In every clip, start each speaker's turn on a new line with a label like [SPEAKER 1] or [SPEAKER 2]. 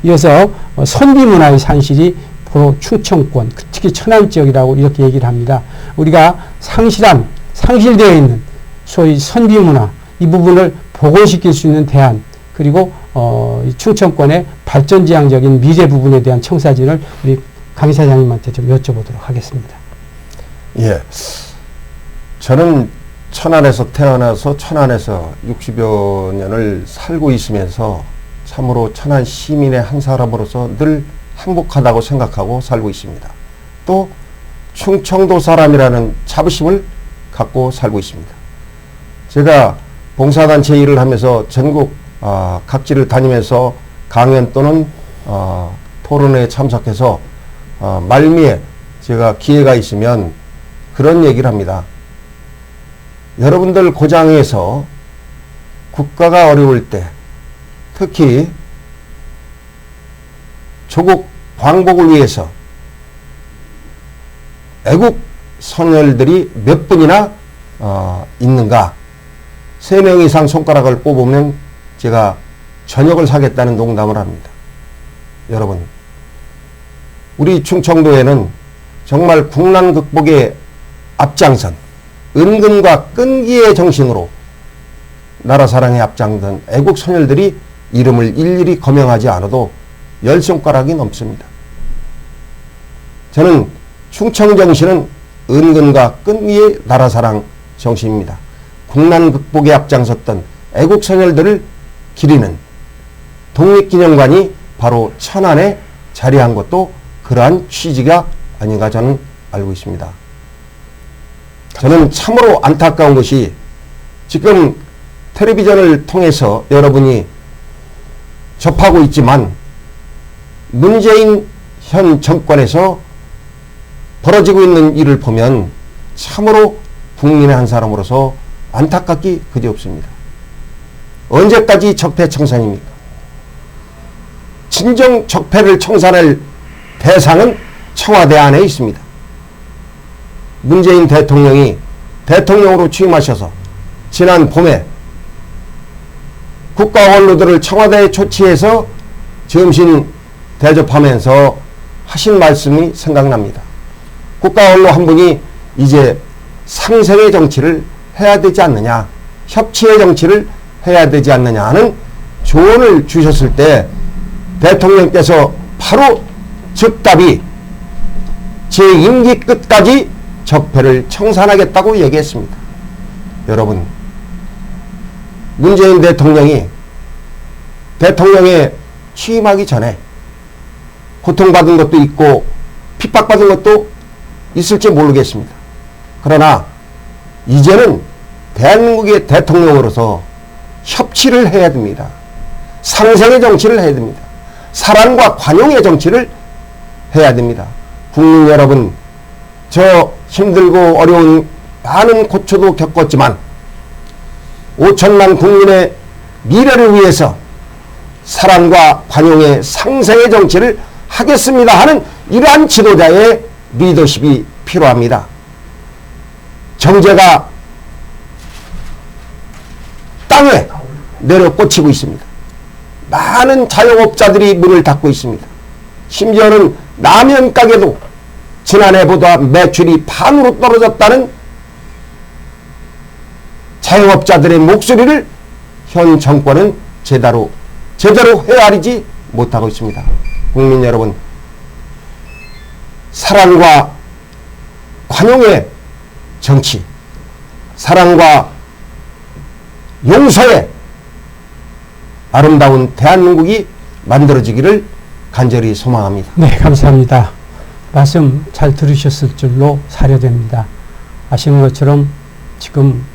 [SPEAKER 1] 이어서 선비문화의 산실이 바로 충청권, 특히 천안 지역이라고 이렇게 얘기를 합니다. 우리가 상실되어 있는 소위 선비문화, 이 부분을 복원시킬 수 있는 대안, 그리고 충청권의 발전지향적인 미래 부분에 대한 청사진을 우리 강 사장님한테 좀 여쭤보도록 하겠습니다.
[SPEAKER 2] 예. 저는 천안에서 태어나서 천안에서 60여 년을 살고 있으면서 참으로 천안 시민의 한 사람으로서 늘 행복하다고 생각하고 살고 있습니다. 또 충청도 사람이라는 자부심을 갖고 살고 있습니다. 제가 봉사단체 일을 하면서 전국 각지를 다니면서 강연 또는 토론회에 참석해서 말미에 제가 기회가 있으면 그런 얘기를 합니다. 여러분들 고장에서 국가가 어려울 때 특히 조국 광복을 위해서 애국 선열들이 몇 분이나 있는가, 3명 이상 손가락을 뽑으면 제가 저녁을 사겠다는 농담을 합니다. 여러분, 우리 충청도에는 정말 국난 극복의 앞장선, 은근과 끈기의 정신으로 나라 사랑에 앞장선 애국 선열들이 이름을 일일이 거명하지 않아도 10손가락이 넘습니다. 저는 충청정신은 은근과 끈기의 나라 사랑 정신입니다. 국난 극복에 앞장섰던 애국 선열들을 기리는 독립기념관이 바로 천안에 자리한 것도 그러한 취지가 아닌가 저는 알고 있습니다. 저는 참으로 안타까운 것이 지금 텔레비전을 통해서 여러분이 접하고 있지만 문재인 현 정권에서 벌어지고 있는 일을 보면 참으로 국민의 한 사람으로서 안타깝기 그지없습니다. 언제까지 적폐청산입니까? 진정 적폐를 청산할 대상은 청와대 안에 있습니다. 문재인 대통령이 대통령으로 취임하셔서 지난 봄에 국가 원로들을 청와대에 초치해서 점심 대접하면서 하신 말씀이 생각납니다. 국가 원로 한 분이 이제 상생의 정치를 해야 되지 않느냐, 협치의 정치를 해야 되지 않느냐 하는 조언을 주셨을 때 대통령께서 바로 즉답이 제 임기 끝까지 적폐를 청산하겠다고 얘기했습니다. 여러분, 문재인 대통령이 대통령에 취임하기 전에 고통받은 것도 있고 핍박받은 것도 있을지 모르겠습니다. 그러나 이제는 대한민국의 대통령으로서 협치를 해야 됩니다. 상생의 정치를 해야 됩니다. 사랑과 관용의 정치를 해야 됩니다. 국민 여러분, 저 힘들고 어려운 많은 고초도 겪었지만 5천만 국민의 미래를 위해서 사랑과 관용의 상생의 정치를 하겠습니다 하는 이러한 지도자의 리더십이 필요합니다. 정제가 땅에 내려 꽂히고 있습니다. 많은 자영업자들이 문을 닫고 있습니다. 심지어는 라면 가게도 지난해보다 매출이 반으로 떨어졌다는 자영업자들의 목소리를 현 정권은 제대로 헤아리지 못하고 있습니다. 국민 여러분, 사랑과 관용의 정치, 사랑과 용서의 아름다운 대한민국이 만들어지기를 간절히 소망합니다.
[SPEAKER 1] 네, 감사합니다. 말씀 잘 들으셨을 줄로 사료됩니다. 아시는 것처럼 지금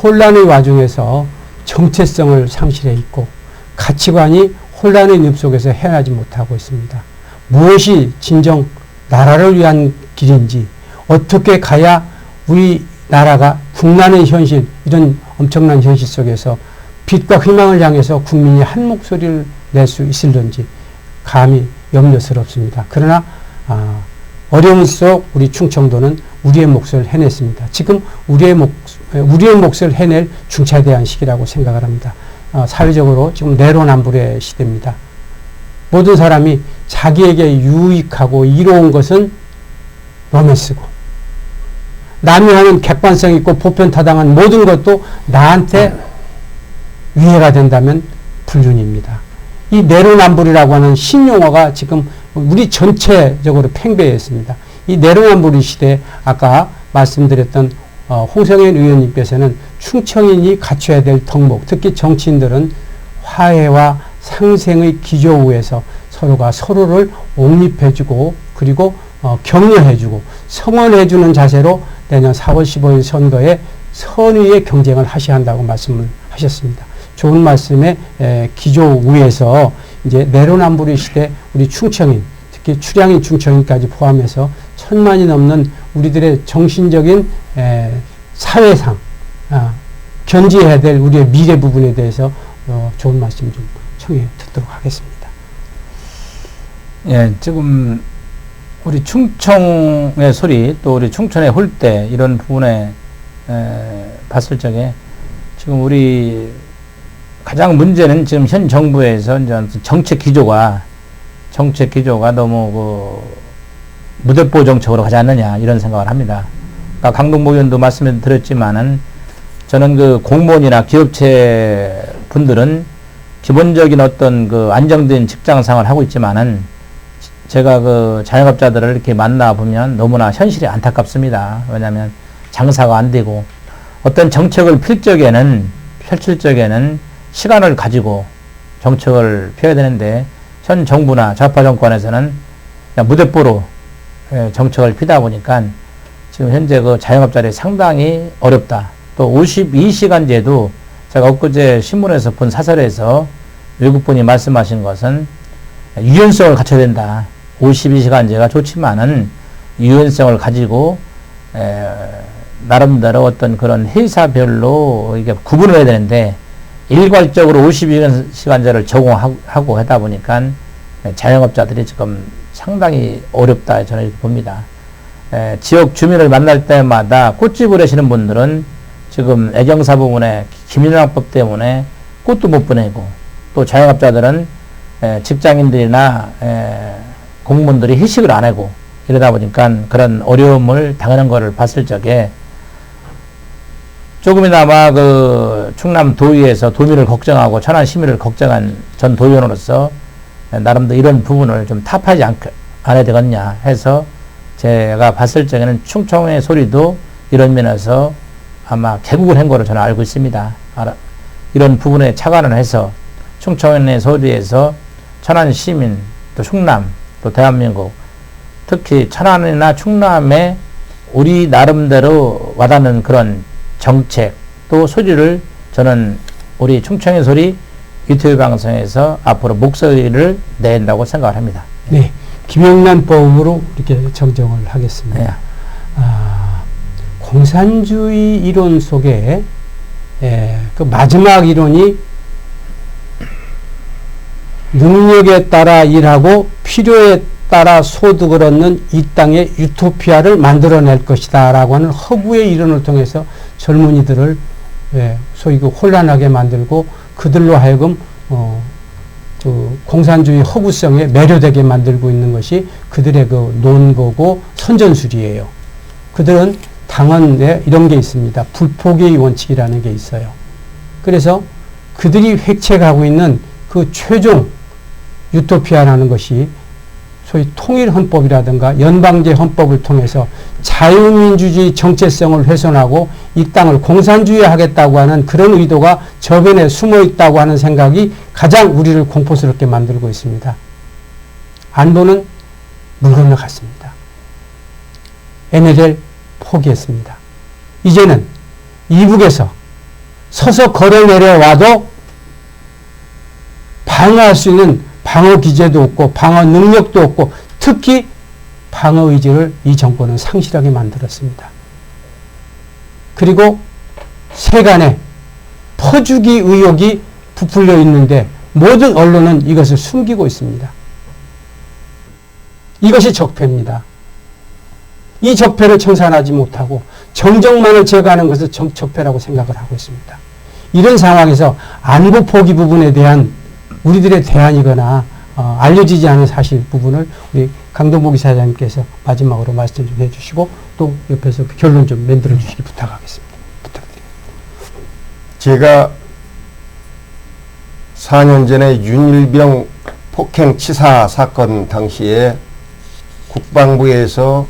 [SPEAKER 1] 혼란의 와중에서 정체성을 상실해 있고 가치관이 혼란의 늪 속에서 헤어나지 못하고 있습니다. 무엇이 진정 나라를 위한 길인지, 어떻게 가야 우리나라가 국난의 현실, 이런 엄청난 현실 속에서 빛과 희망을 향해서 국민이 한 목소리를 낼 수 있을런지 감히 염려스럽습니다. 그러나 어려운 속 우리 충청도는 우리의 몫을 해냈습니다. 지금 우리의 몫을 해낼 중차대한 시기라고 생각을 합니다. 사회적으로 지금 내로남불의 시대입니다. 모든 사람이 자기에게 유익하고 이로운 것은 몸에 쓰고, 남이 하는 객관성 있고 보편타당한 모든 것도 나한테 위해가 된다면 불륜입니다. 이 내로남불이라고 하는 신용어가 지금 우리 전체적으로 팽배했습니다. 이 내로남불의 시대에 아까 말씀드렸던 홍성현 의원님께서는 충청인이 갖춰야 될 덕목, 특히 정치인들은 화해와 상생의 기조위에서 서로가 서로를 옹립해주고 그리고 격려해주고 성원해주는 자세로 내년 4월 15일 선거에 선의의 경쟁을 하셔야 한다고 말씀을 하셨습니다. 좋은 말씀에 기조위에서 이제 내로남불의 시대 우리 충청인, 특히 출향인 충청인까지 포함해서 1,000만이 넘는 우리들의 정신적인 사회상 견지해야 될 우리의 미래 부분에 대해서 좋은 말씀 좀 청해 듣도록 하겠습니다.
[SPEAKER 3] 예, 지금 우리 충청의 소리 또 우리 충청의 홀대 이런 부분에 봤을 적에 지금 우리 가장 문제는 지금 현 정부에서 이제 정책 기조가 너무 그 무대포 정책으로 가지 않느냐 이런 생각을 합니다. 아까 강동복 의원도 말씀을 드렸지만은 저는 그 공무원이나 기업체 분들은 기본적인 어떤 그 안정된 직장 생활을 하고 있지만은 제가 그 자영업자들을 이렇게 만나보면 너무나 현실이 안타깝습니다. 왜냐하면 장사가 안 되고 어떤 정책을 펼칠 적에는 시간을 가지고 정책을 펴야 되는데 현 정부나 좌파 정권에서는 그냥 무대뽀로 정책을 피다 보니까 지금 현재 그 자영업자들이 상당히 어렵다. 또 52시간제도 제가 엊그제 신문에서 본 사설에서 외국분이 말씀하신 것은 유연성을 갖춰야 된다. 52시간제가 좋지만은 유연성을 가지고 나름대로 어떤 그런 회사별로 이게 구분을 해야 되는데 일괄적으로 52시간제를 적용하고 하다 보니까 자영업자들이 지금 상당히 어렵다 저는 이렇게 봅니다. 지역 주민을 만날 때마다 꽃집을 하시는 분들은 지금 애경사 부분에 김인왕법 때문에 꽃도 못 보내고 또 자영업자들은 직장인들이나 공무원들이 회식을 안 하고 이러다 보니까 그런 어려움을 당하는 것을 봤을 적에 조금이나마 그 충남 도의에서 도민을 걱정하고 천안 시민을 걱정한 전 도의원으로서 나름대로 이런 부분을 좀 타파하지 않아야 되겠냐 해서 제가 봤을 적에는 충청의 소리도 이런 면에서 아마 개국을 한 거로 저는 알고 있습니다. 이런 부분에 착안을 해서 충청의 소리에서 천안 시민 또 충남 또 대한민국 특히 천안이나 충남에 우리 나름대로 와닿는 그런 정책 또 소리를 저는 우리 충청의 소리 유튜브 방송에서 앞으로 목소리를 낸다고 생각을 합니다.
[SPEAKER 1] 네, 김영란법으로 이렇게 정정을 하겠습니다.
[SPEAKER 3] 네.
[SPEAKER 1] 공산주의 이론 속에 그 마지막 이론이 능력에 따라 일하고 필요에 따라 소득을 얻는 이 땅의 유토피아를 만들어낼 것이다 라고 하는 허구의 이론을 통해서 젊은이들을 소위 그 혼란하게 만들고 그들로 하여금 그 공산주의 허구성에 매료되게 만들고 있는 것이 그들의 그 논거고 선전술이에요. 그들은 당헌에 이런 게 있습니다. 불포기의 원칙이라는 게 있어요. 그래서 그들이 획책하고 있는 그 최종 유토피아라는 것이 소위 통일헌법이라든가 연방제 헌법을 통해서 자유민주주의 정체성을 훼손하고 이 땅을 공산주의하겠다고 하는 그런 의도가 저변에 숨어 있다고 하는 생각이 가장 우리를 공포스럽게 만들고 있습니다. 안보는 물 건너갔습니다. NLL 포기했습니다. 이제는 이북에서 서서 걸어 내려와도 방어할 수 있는 방어 기제도 없고 방어 능력도 없고 특히 방어 의지를 이 정권은 상실하게 만들었습니다. 그리고 세간에 퍼주기 의혹이 부풀려 있는데 모든 언론은 이것을 숨기고 있습니다. 이것이 적폐입니다. 이 적폐를 청산하지 못하고 정정만을 제거하는 것을 적폐라고 생각을 하고 있습니다. 이런 상황에서 안보 포기 부분에 대한 우리들의 대안이거나 알려지지 않은 사실 부분을 우리 강동복 이사장님께서 마지막으로 말씀 좀 해주시고 또 옆에서 결론 좀 만들어 주시기 부탁하겠습니다. 부탁드립니다.
[SPEAKER 2] 제가 4년 전에 윤일병 폭행 치사 사건 당시에 국방부에서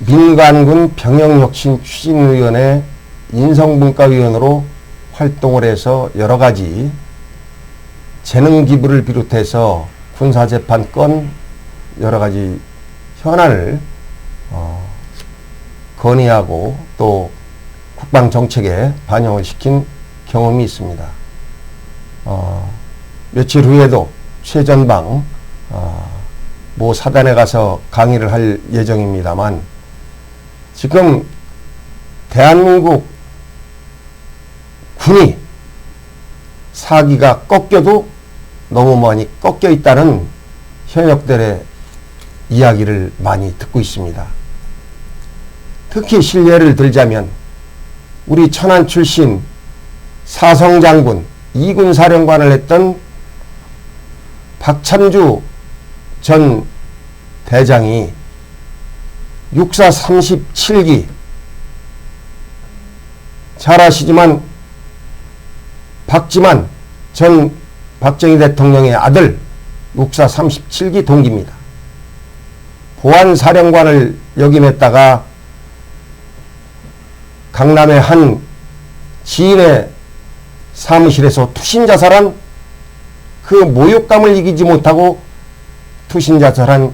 [SPEAKER 2] 민간군 병영혁신 추진위원회 인성분과위원으로 활동을 해서 여러 가지 재능 기부를 비롯해서 군사재판권 여러 가지 현안을 건의하고 또 국방정책에 반영을 시킨 경험이 있습니다. 며칠 후에도 최전방 모 사단에 가서 강의를 할 예정입니다만 지금 대한민국 군이 사기가 꺾여도 너무 많이 꺾여 있다는 현역들의 이야기를 많이 듣고 있습니다. 특히 실례를 들자면 우리 천안 출신 사성장군 2군 사령관을 했던 박찬주 전 대장이 육사 37기 잘 아시지만 박지만 전 박정희 대통령의 아들 육사 37기 동기입니다. 보안사령관을 역임했다가 강남의 한 지인의 사무실에서 투신자살한 그 모욕감을 이기지 못하고 투신자살한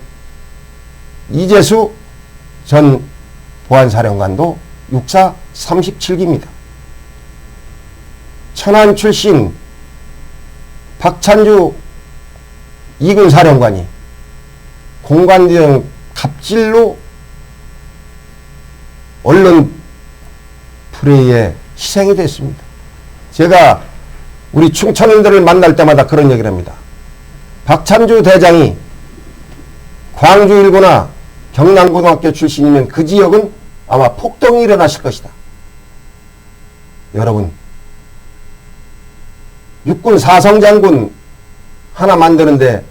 [SPEAKER 2] 이재수 전 보안사령관도 육사 37기입니다. 천안 출신 박찬주 2군 사령관이 공관령 갑질로 언론 프레이에 희생이 됐습니다. 제가 우리 충청인들을 만날 때마다 그런 얘기를 합니다. 박찬주 대장이 광주 1구나 경남고등학교 출신이면 그 지역은 아마 폭동이 일어났을 것이다. 여러분, 육군 사성장군 하나 만드는데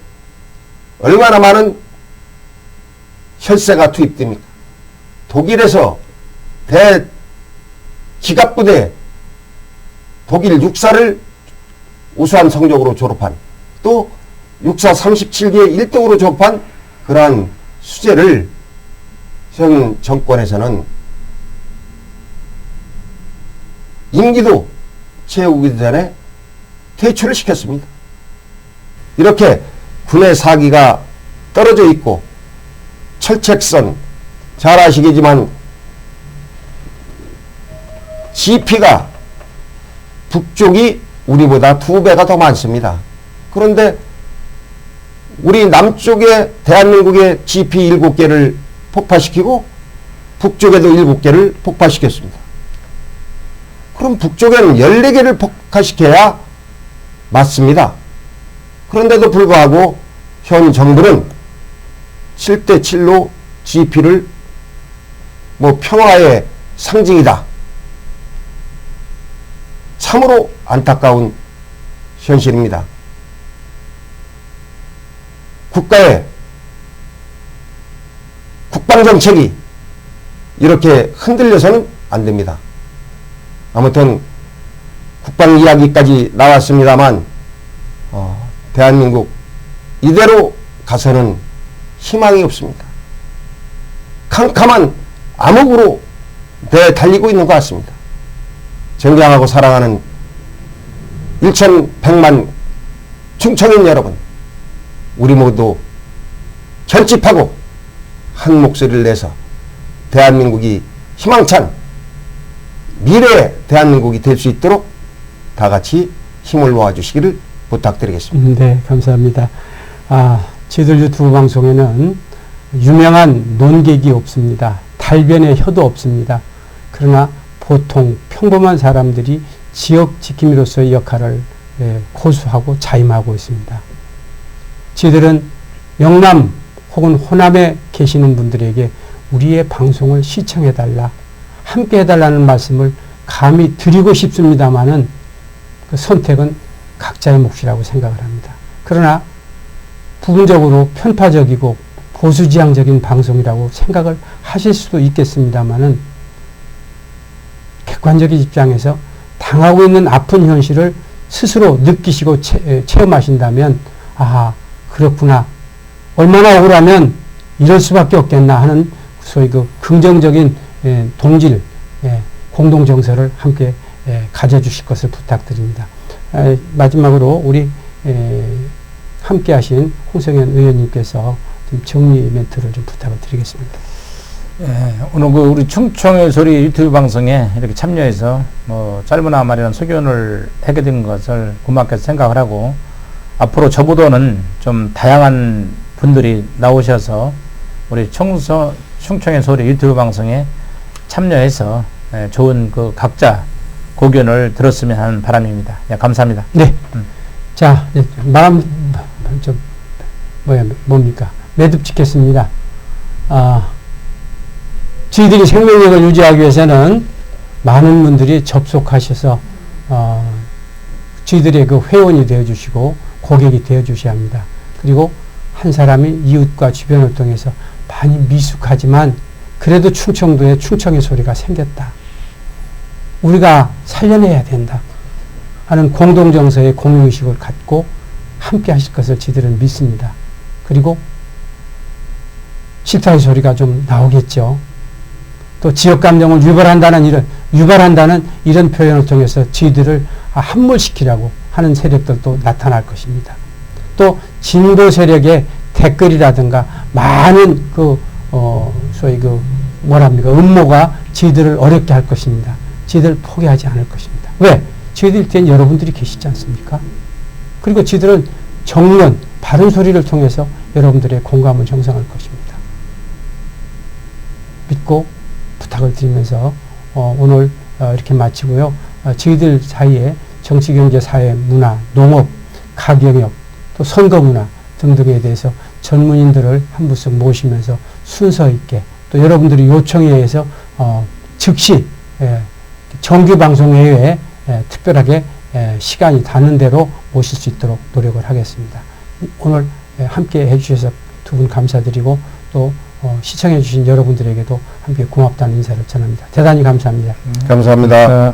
[SPEAKER 2] 얼마나 많은 혈세가 투입됩니까? 독일에서 대기갑부대 독일 육사를 우수한 성적으로 졸업한 또 육사 37기의 1등으로 졸업한 그러한 수재를 현 정권에서는 임기도 채우기 전에 퇴출을 시켰습니다. 이렇게 군의 사기가 떨어져 있고 철책선 잘 아시겠지만 GP가 북쪽이 우리보다 2배가 더 많습니다. 그런데 우리 남쪽에 대한민국의 GP 7개를 폭파시키고 북쪽에도 7개를 폭파시켰습니다. 그럼 북쪽에는 14개를 폭파시켜야 맞습니다. 그런데도 불구하고 현 정부는 7대7로 GP를 평화의 상징이다. 참으로 안타까운 현실입니다. 국가의 국방정책이 이렇게 흔들려서는 안 됩니다. 아무튼 국방 이야기까지 나왔습니다만 대한민국 이대로 가서는 희망이 없습니다. 캄캄한 암흑으로 내달리고 있는 것 같습니다. 존경하고 사랑하는 1,100만 충청인 여러분, 우리 모두 결집하고 한 목소리를 내서 대한민국이 희망찬 미래의 대한민국이 될 수 있도록 다 같이 힘을 모아주시기를 부탁드리겠습니다.
[SPEAKER 1] 네, 감사합니다. 저희들 유튜브 방송에는 유명한 논객이 없습니다. 달변의 혀도 없습니다. 그러나 보통 평범한 사람들이 지역 지킴이로서의 역할을 고수하고 자임하고 있습니다. 저희들은 영남 혹은 호남에 계시는 분들에게 우리의 방송을 시청해달라, 함께 해달라는 말씀을 감히 드리고 싶습니다마는 그 선택은 각자의 몫이라고 생각을 합니다. 그러나 부분적으로 편파적이고 보수지향적인 방송이라고 생각을 하실 수도 있겠습니다만은 객관적인 입장에서 당하고 있는 아픈 현실을 스스로 느끼시고 체험하신다면 아 그렇구나 얼마나 억울하면 이럴 수밖에 없겠나 하는 소위 그 긍정적인 동질 공동정서를 함께 가져주실 것을 부탁드립니다. 마지막으로 우리 함께 하신 홍성현 의원님께서 좀 정리 멘트를 좀 부탁을 드리겠습니다.
[SPEAKER 3] 오늘 그 우리 충청의 소리 유튜브 방송에 이렇게 참여해서 뭐 짧으나마리는 소견을 하게 된 것을 고맙게 생각을 하고 앞으로 저보다는 좀 다양한 분들이 나오셔서 우리 충청의 소리 유튜브 방송에 참여해서 좋은 그 각자 고견을 들었으면 하는 바람입니다. 감사합니다.
[SPEAKER 1] 네. 자, 마음 좀 뭡니까? 매듭 짓겠습니다. 저희들이 생명력을 유지하기 위해서는 많은 분들이 접속하셔서 저희들의 그 회원이 되어주시고 고객이 되어주셔야 합니다. 그리고 한 사람이 이웃과 주변을 통해서 많이 미숙하지만 그래도 충청도에 충청의 소리가 생겼다. 우리가 살려내야 된다 하는 공동정서의 공유의식을 갖고 함께 하실 것을 저희들은 믿습니다. 그리고 실타의 소리가 좀 나오겠죠. 또 지역감정을 유발한다는 이런 표현을 통해서 저희들을 함몰시키려고 하는 세력들도 나타날 것입니다. 또 진보 세력의 댓글이라든가 많은 소위 음모가 저희들을 어렵게 할 것입니다. 저희들 포기하지 않을 것입니다. 왜? 저희들 뒤엔 여러분들이 계시지 않습니까? 그리고 저희들은 정론, 바른 소리를 통해서 여러분들의 공감을 형성할 것입니다. 믿고 부탁을 드리면서 오늘 이렇게 마치고요. 저희들 사이에 정치, 경제, 사회, 문화, 농업, 가경역, 또 선거 문화 등등에 대해서 전문인들을 한 분씩 모시면서 순서 있게 또 여러분들이 요청에 의해서 즉시 정규 방송 외에 특별하게 시간이 닿는 대로 모실 수 있도록 노력을 하겠습니다. 오늘 함께 해주셔서 두 분 감사드리고 또 시청해 주신 여러분들에게도 함께 고맙다는 인사를 전합니다. 대단히 감사합니다.
[SPEAKER 2] 감사합니다.